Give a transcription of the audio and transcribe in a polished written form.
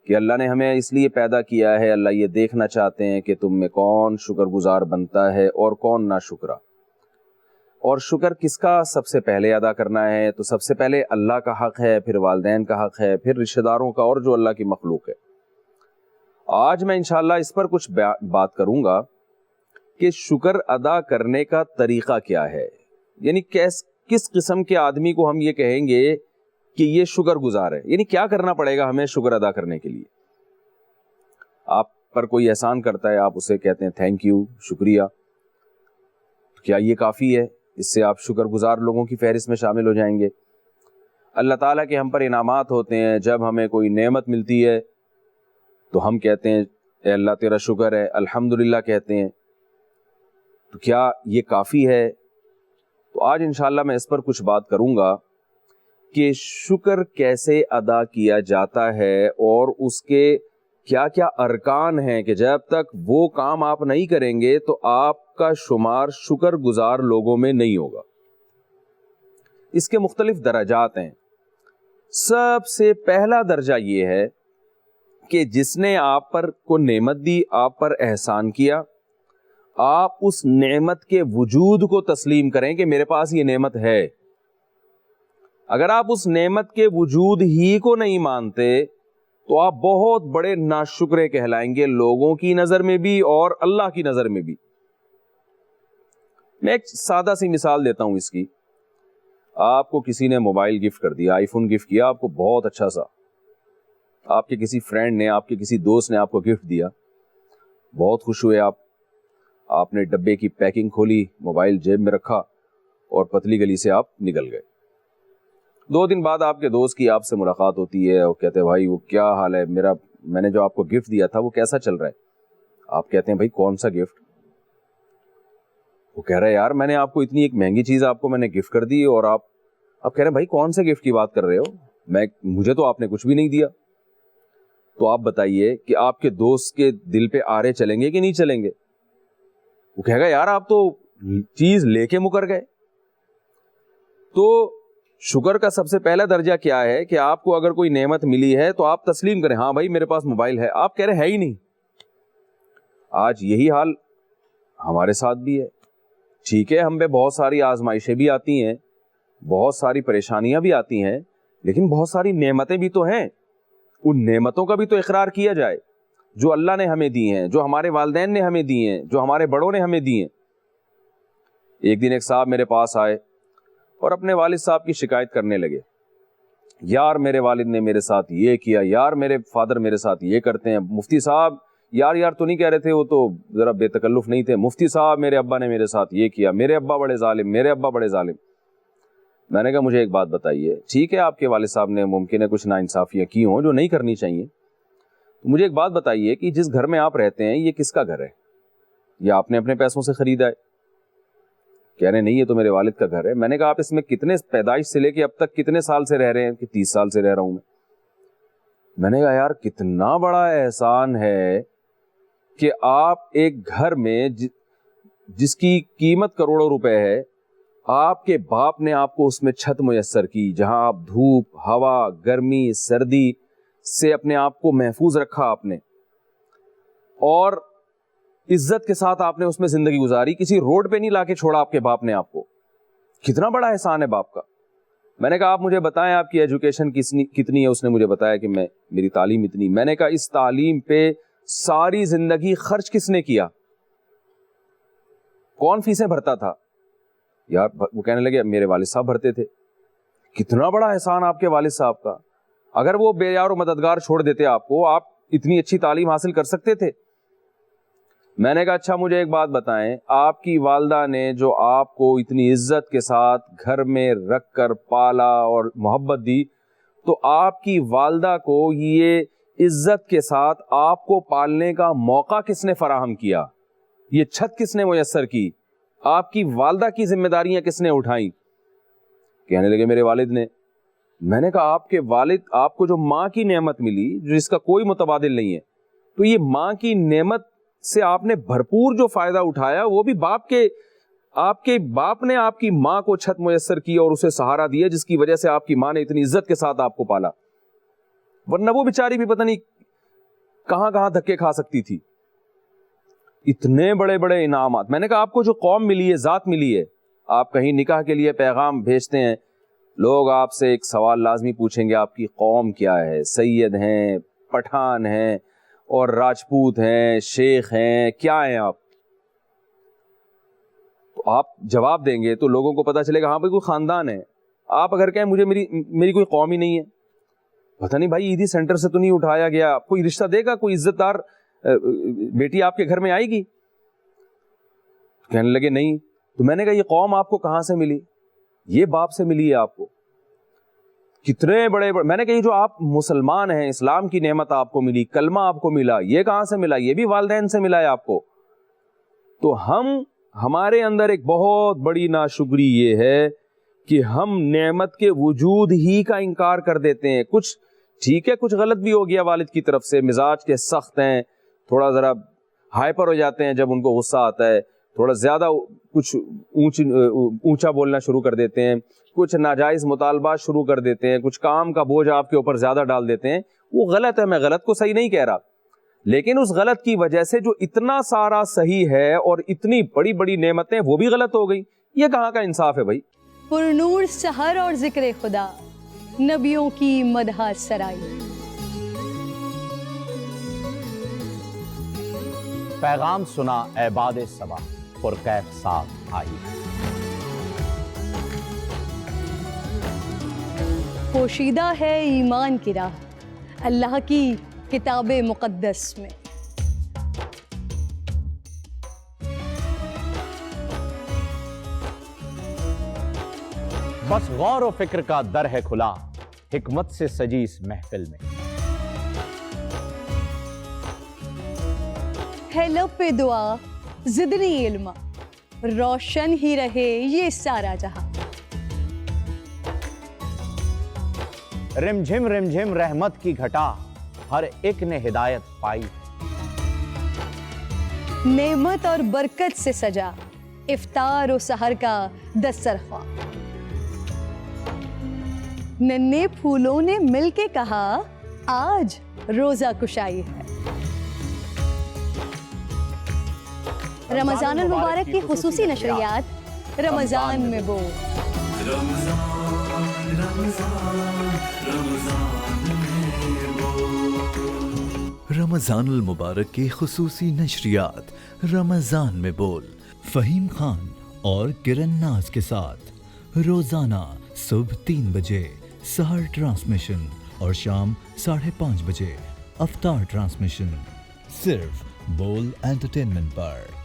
کہ اللہ نے ہمیں اس لیے پیدا کیا ہے, اللہ یہ دیکھنا چاہتے ہیں کہ تم میں کون شکر گزار بنتا ہے اور کون ناشکرا. اور شکر کس کا سب سے پہلے ادا کرنا ہے؟ تو سب سے پہلے اللہ کا حق ہے, پھر والدین کا حق ہے, پھر رشتہ داروں کا, اور جو اللہ کی مخلوق ہے. آج میں انشاءاللہ اس پر کچھ بات کروں گا کہ شکر ادا کرنے کا طریقہ کیا ہے, یعنی کس قسم کے آدمی کو ہم یہ کہیں گے کہ یہ شکر گزار ہے, یعنی کیا کرنا پڑے گا ہمیں شکر ادا کرنے کے لیے. آپ پر کوئی احسان کرتا ہے, آپ اسے کہتے ہیں تھینک یو, شکریہ. کیا یہ کافی ہے؟ اس سے آپ شکر گزار لوگوں کی فہرست میں شامل ہو جائیں گے. اللہ تعالیٰ کے ہم پر انعامات ہوتے ہیں, جب ہمیں کوئی نعمت ملتی ہے تو ہم کہتے ہیں اے اللہ تیرا شکر ہے, الحمدللہ کہتے ہیں. تو کیا یہ کافی ہے؟ تو آج انشاءاللہ میں اس پر کچھ بات کروں گا کہ شکر کیسے ادا کیا جاتا ہے اور اس کے کیا کیا ارکان ہیں کہ جب تک وہ کام آپ نہیں کریں گے تو آپ کا شمار شکر گزار لوگوں میں نہیں ہوگا. اس کے مختلف درجات ہیں. سب سے پہلا درجہ یہ ہے کہ جس نے آپ پر کو نعمت دی, آپ پر احسان کیا, آپ اس نعمت کے وجود کو تسلیم کریں کہ میرے پاس یہ نعمت ہے. اگر آپ اس نعمت کے وجود ہی کو نہیں مانتے تو آپ بہت بڑے ناشکرے کہلائیں گے, لوگوں کی نظر میں بھی اور اللہ کی نظر میں بھی. میں ایک سادہ سی مثال دیتا ہوں اس کی. آپ کو کسی نے موبائل گفٹ کر دیا, آئی فون گفٹ کیا آپ کو بہت اچھا سا, آپ کے کسی فرینڈ نے, آپ کے کسی دوست نے آپ کو گفٹ دیا, بہت خوش ہوئے آپ نے ڈبے کی پیکنگ کھولی, موبائل جیب میں رکھا اور پتلی گلی سے آپ نکل گئے. 2 دن بعد آپ کے دوست کی آپ سے ملاقات ہوتی ہے اور کہتے ہیں بھائی وہ کیا حال ہے, میں نے جو آپ کو گفٹ دیا تھا وہ کیسا چل رہا ہے؟ آپ کہتے ہیں بھائی کون سا گفٹ؟ وہ کہہ رہا ہے یار میں نے آپ کو اتنی ایک مہنگی چیز آپ کو میں نے گفٹ کر دی, اور آپ کہہ رہے ہیں بھائی کون سے گفٹ کی بات کر رہے ہو, مجھے تو آپ نے کچھ بھی نہیں دیا. تو آپ بتائیے کہ آپ کے دوست کے دل پہ آرے چلیں گے کہ نہیں چلیں گے؟ وہ کہے گا یار آپ تو چیز لے کے مکر گئے. تو شکر کا سب سے پہلا درجہ کیا ہے کہ آپ کو اگر کوئی نعمت ملی ہے تو آپ تسلیم کریں, ہاں بھائی میرے پاس موبائل ہے. آپ کہہ رہے ہے ہی نہیں. آج یہی حال ہمارے ساتھ بھی ہے. ٹھیک ہے, ہم پہ بہت ساری آزمائشیں بھی آتی ہیں, بہت ساری پریشانیاں بھی آتی ہیں, لیکن بہت ساری نعمتیں بھی تو ہیں. ان نعمتوں کا بھی تو اقرار کیا جائے جو اللہ نے ہمیں دی ہیں, جو ہمارے والدین نے ہمیں دی ہیں, جو ہمارے بڑوں نے ہمیں دی ہیں. ایک دن ایک صاحب میرے پاس آئے اور اپنے والد صاحب کی شکایت کرنے لگے, یار میرے والد نے میرے ساتھ یہ کیا, یار میرے فادر میرے ساتھ یہ کرتے ہیں. مفتی صاحب یار تو نہیں کہہ رہے تھے, وہ تو ذرا بے تکلف نہیں تھے. مفتی صاحب میرے ابا نے میرے ساتھ یہ کیا, میرے ابا بڑے ظالم, میرے ابا بڑے ظالم. میں نے کہا مجھے ایک بات بتائیے, ٹھیک ہے آپ کے والد صاحب نے ممکن ہے کچھ ناانصافیاں کی ہوں جو نہیں کرنی چاہیے, تو مجھے ایک بات بتائیے کہ جس گھر میں آپ رہتے ہیں یہ کس کا گھر ہے؟ یہ آپ نے اپنے پیسوں سے خریدا ہے؟ کہہ رہے نہیں یہ تو میرے والد کا گھر ہے. میں نے کہا آپ اس میں کتنے پیدائش سے لے کے اب تک کتنے سال سے رہ رہے ہیں؟ کہ 30 سال سے رہ رہا ہوں میں نے کہا یار کتنا بڑا احسان ہے کہ آپ ایک گھر میں جس کی قیمت کروڑوں روپے ہے, آپ کے باپ نے آپ کو اس میں چھت میسر کی, جہاں آپ دھوپ, ہوا, گرمی, سردی سے اپنے آپ کو محفوظ رکھا آپ نے, اور عزت کے ساتھ آپ نے اس میں زندگی گزاری. کسی روڈ پہ نہیں لا کے چھوڑا آپ کے باپ نے آپ کو. کتنا بڑا احسان ہے باپ کا. میں نے کہا آپ مجھے بتائیں آپ کی ایجوکیشن کتنی ہے؟ اس نے مجھے بتایا کہ میری تعلیم اتنی. میں نے کہا اس تعلیم پہ ساری زندگی خرچ کس نے کیا؟ کون فیسیں بھرتا تھا؟ یار وہ کہنے لگے میرے والد صاحب بھرتے تھے. کتنا بڑا احسان آپ کے والد صاحب کا. اگر وہ بے یار و مددگار چھوڑ دیتے آپ کو, آپ اتنی اچھی تعلیم حاصل کر سکتے تھے. میں نے کہا اچھا مجھے ایک بات بتائیں, آپ کی والدہ نے جو آپ کو اتنی عزت کے ساتھ گھر میں رکھ کر پالا اور محبت دی, تو آپ کی والدہ کو یہ عزت کے ساتھ آپ کو پالنے کا موقع کس نے فراہم کیا؟ یہ چھت کس نے میسر کی؟ آپ کی والدہ کی ذمہ داریاں کس نے اٹھائیں؟ کہنے لگے میرے والد نے. میں نے کہا آپ کے والد, آپ کو جو ماں کی نعمت ملی جس کا کوئی متبادل نہیں ہے, تو یہ ماں کی نعمت سے آپ نے بھرپور جو فائدہ اٹھایا وہ بھی آپ کے باپ نے آپ کی ماں کو چھت میسر کی اور اسے سہارا دیا, جس کی وجہ سے آپ کی ماں نے اتنی عزت کے ساتھ آپ کو پالا. ورنہ وہ بیچاری بھی پتہ نہیں کہاں کہاں دھکے کھا سکتی تھی. اتنے بڑے بڑے انعامات. میں نے کہا آپ کو جو قوم ملی ہے, ذات ملی ہے, آپ کہیں نکاح کے لیے پیغام بھیجتے ہیں, لوگ آپ سے ایک سوال لازمی پوچھیں گے, آپ کی قوم کیا ہے؟ سید ہیں, پٹھان ہیں, اور راجپوت ہیں, شیخ ہیں, کیا ہیں آپ؟ تو آپ جواب دیں گے تو لوگوں کو پتا چلے گا ہاں بھائی کوئی خاندان ہے. آپ اگر کہیں مجھے میری کوئی قوم ہی نہیں ہے, پتہ نہیں بھائی عیدی سینٹر سے تو نہیں اٹھایا گیا, کوئی رشتہ دے گا, کوئی عزت دار بیٹی آپ کے گھر میں آئے گی؟ کہنے لگے نہیں. تو میں نے کہا یہ قوم آپ کو کہاں سے ملی؟ یہ باپ سے ملی ہے آپ کو. کتنے بڑے میں نے کہا یہ جو آپ مسلمان ہیں, اسلام کی نعمت آپ کو ملی, کلمہ آپ کو ملا, یہ کہاں سے ملا؟ یہ بھی والدین سے ملا ہے آپ کو. تو ہمارے اندر ایک بہت بڑی ناشکری یہ ہے کہ ہم نعمت کے وجود ہی کا انکار کر دیتے ہیں. کچھ ٹھیک ہے, کچھ غلط بھی ہو گیا والد کی طرف سے, مزاج کے سخت ہیں, تھوڑا ذرا ہائپر ہو جاتے ہیں جب ان کو غصہ آتا ہے, تھوڑا زیادہ کچھ اونچا بولنا شروع کر دیتے ہیں, کچھ ناجائز مطالبات شروع کر دیتے ہیں, کچھ کام کا بوجھ آپ کے اوپر زیادہ ڈال دیتے ہیں. وہ غلط ہے, میں غلط کو صحیح نہیں کہہ رہا, لیکن اس غلط کی وجہ سے جو اتنا سارا صحیح ہے اور اتنی بڑی بڑی نعمتیں وہ بھی غلط ہو گئی. یہ کہاں کا انصاف ہے بھائی؟ پرنور سحر اور ذکر خدا, نبیوں کی مدح سرائی. پیغام سنا عباد صبا, پرکیف ساتھ آئی. پوشیدہ ہے ایمان کی راہ اللہ کی کتاب مقدس میں. بس غور و فکر کا در ہے کھلا, حکمت سے سجی اس محفل میں. ہے لب پہ دعا زدنی علما, روشن ہی رہے یہ سارا جہاں. رمجھم رمجھم رحمت کی گھٹا, ہر ایک نے ہدایت پائی. نعمت اور برکت سے سجا افطار و سحر کا دسترخوان. ننھے پھولوں نے مل کے کہا آج روزہ کشائی ہے. رمضان المبارک کی خصوصی نشریات رمضان میں بو. رمضان المبارک کی خصوصی نشریات رمضان میں بول, فہیم خان اور کرن ناز کے ساتھ روزانہ صبح 3 بجے سحر ٹرانسمیشن اور شام 5:30 بجے افطار ٹرانسمیشن, صرف بول انٹرٹینمنٹ پر.